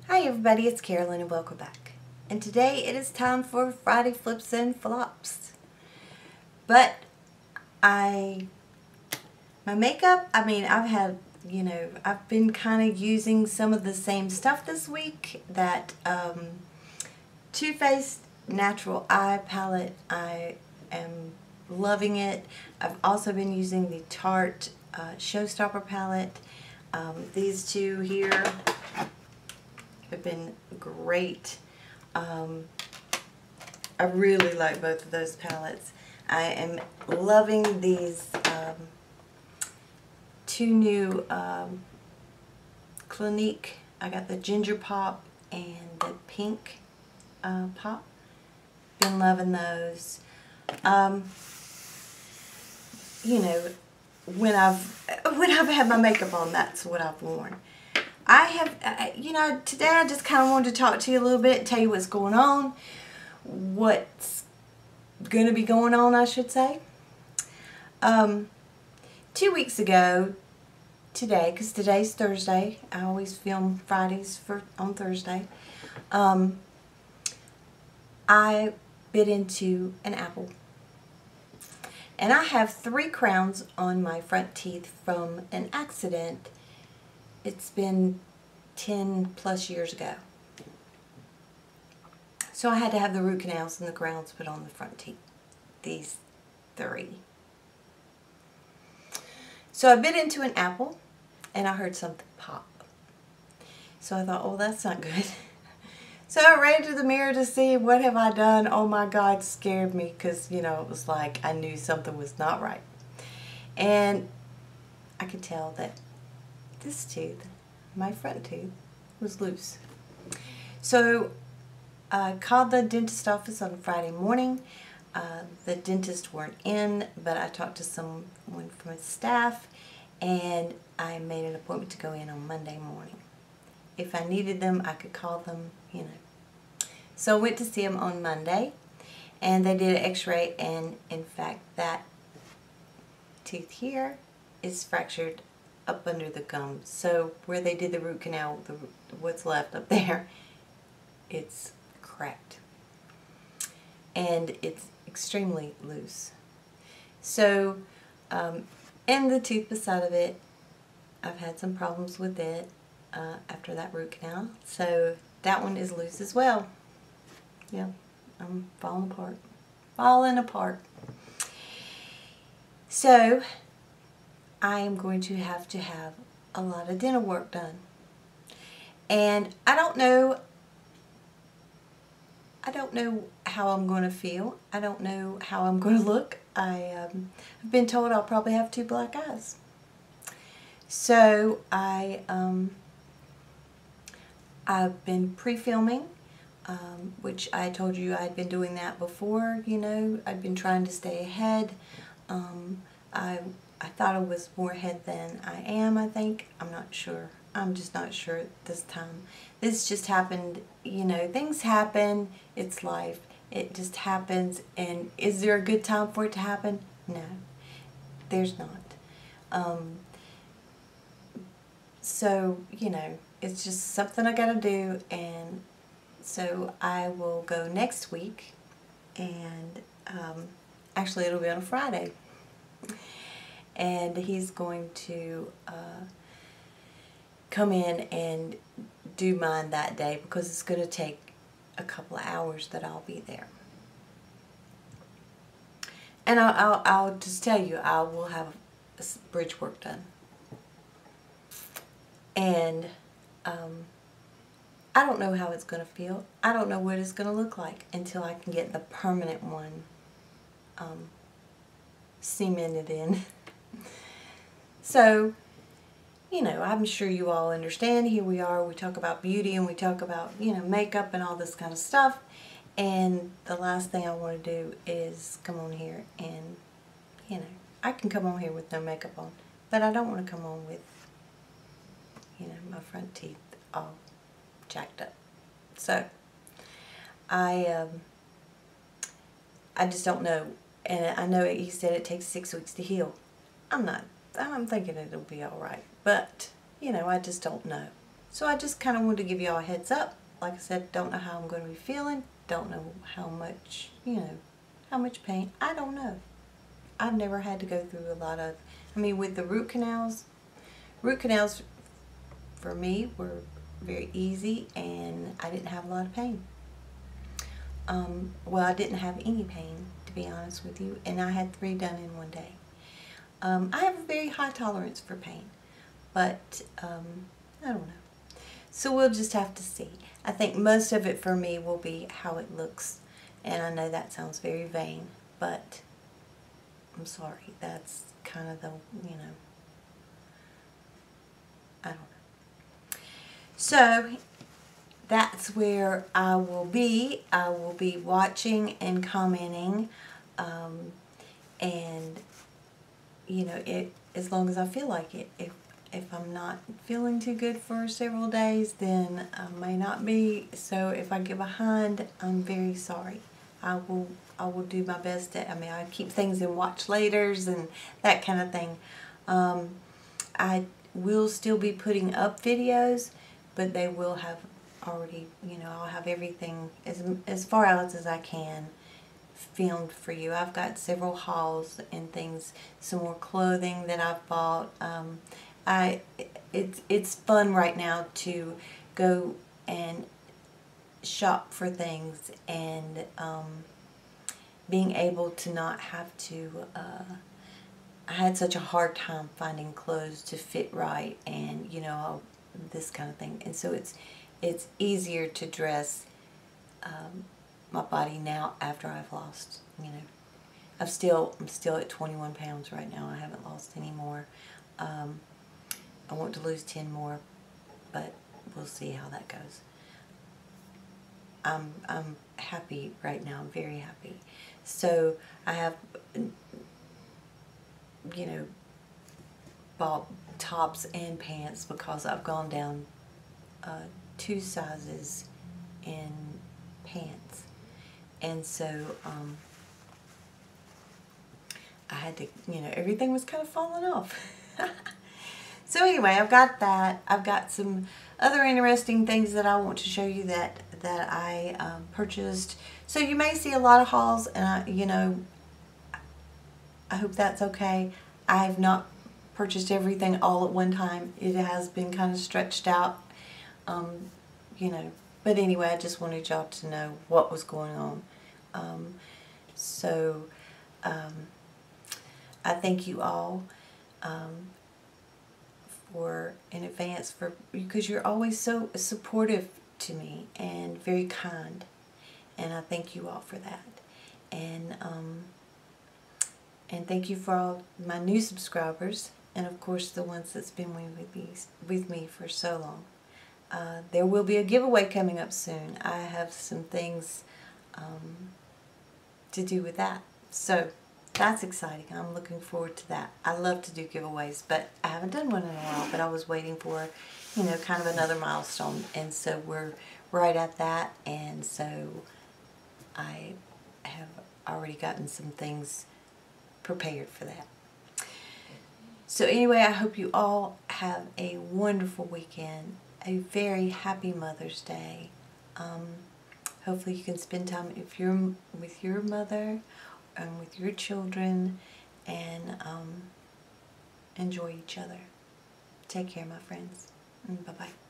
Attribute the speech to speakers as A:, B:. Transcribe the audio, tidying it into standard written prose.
A: Hi everybody, it's Carolyn and welcome back. And today it is time for Friday Flips and Flops. But my makeup, I've been kind of using some of the same stuff this week. That Too Faced Natural Eye Palette, I am loving it. I've also been using the Tarte Showstopper palette. These two here have been great. I really like both of those palettes. I am loving these two new Clinique. I got the Ginger Pop and the Pink Pop. Been loving those. You know, when I've had my makeup on, that's what I've worn. I have, today I just kind of wanted to talk to you a little bit, tell you what's going on, what's going to be going on, I should say. 2 weeks ago, today, because today's Thursday, I always film Fridays on Thursday, I bit into an apple. And I have 3 crowns on my front teeth from an accident. It's been 10 plus years ago. So I had to have the root canals and the crowns put on the front teeth. These 3. So I bit into an apple and I heard something pop. So I thought, oh, that's not good. So I ran to the mirror to see what have I done. Oh my God, scared me because, it was like I knew something was not right. And I could tell that this tooth, my front tooth, was loose. So I called the dentist office on Friday morning. The dentist weren't in, but I talked to someone from his staff and I made an appointment to go in on Monday morning. If I needed them, I could call them, So I went to see them on Monday and they did an x-ray, and in fact that tooth here is fractured up under the gum. So where they did the root canal, what's left up there, it's cracked. And it's extremely loose. So, and the tooth beside of it, I've had some problems with it after that root canal. So that one is loose as well. Yeah, I'm falling apart. Falling apart. So I am going to have a lot of dental work done. And I don't know how I'm going to feel. I don't know how I'm going to look. I've been told I'll probably have 2 black eyes. So I've been pre-filming, which I told you I'd been doing that before. I'd been trying to stay ahead. I thought I was more ahead than I am, I think. I'm not sure. I'm just not sure this time. This just happened, things happen. It's life. It just happens. And is there a good time for it to happen? No, there's not. So, it's just something I gotta do. And so I will go next week. And actually it'll be on a Friday. And he's going to come in and do mine that day because it's going to take a couple of hours that I'll be there. And I'll just tell you, I will have bridge work done. And I don't know how it's going to feel. I don't know what it's going to look like until I can get the permanent one cemented in. So, I'm sure you all understand. Here we are, we talk about beauty and we talk about, makeup and all this kind of stuff. And the last thing I want to do is come on here and, I can come on here with no makeup on. But I don't want to come on with, my front teeth all jacked up. So, I just don't know. And I know he said it takes 6 weeks to heal. I'm thinking it'll be alright. But, I just don't know. So I just kind of wanted to give you all a heads up. Like I said, don't know how I'm going to be feeling. Don't know how much, how much pain. I don't know. I've never had to go through a lot of, with the root canals for me were very easy, and I didn't have a lot of pain. Well, I didn't have any pain, to be honest with you, and I had 3 done in one day. I have a very high tolerance for pain, but I don't know. So we'll just have to see. I think most of it for me will be how it looks, and I know that sounds very vain, but I'm sorry. That's kind of the, I don't know. So that's where I will be. I will be watching and commenting, and as long as I feel like it. If I'm not feeling too good for several days, then I may not be. So if I get behind, I'm very sorry. I will do my best to, I keep things in watch laters and that kind of thing. I will still be putting up videos, but they will have already, I'll have everything as far out as I can filmed for you. I've got several hauls and things, some more clothing that I've bought. It's fun right now to go and shop for things, and being able to not have to, I had such a hard time finding clothes to fit right, and this kind of thing, and so it's easier to dress my body now after I've lost, I'm still at 21 pounds right now. I haven't lost any more. I want to lose 10 more, but we'll see how that goes. I'm happy right now. I'm very happy. So I have, bought tops and pants because I've gone down 2 sizes in pants, and so I had to, everything was kind of falling off. So anyway, I've got that. I've got some other interesting things that I want to show you that I purchased. So you may see a lot of hauls, and I hope that's okay. I have not purchased everything all at one time. It has been kind of stretched out, But anyway, I just wanted y'all to know what was going on. I thank you all. In advance because you're always so supportive to me and very kind, and I thank you all for that, and thank you for all my new subscribers, and of course the ones that's been with me for so long. There will be a giveaway coming up soon. I have some things to do with that, so that's exciting. I'm looking forward to that. I love to do giveaways, but I haven't done one in a while, but I was waiting for, kind of another milestone, and so we're right at that, and so I have already gotten some things prepared for that. So anyway, I hope you all have a wonderful weekend, a very happy Mother's Day. Hopefully you can spend time with your mother and with your children, and enjoy each other. Take care, my friends. Bye-bye.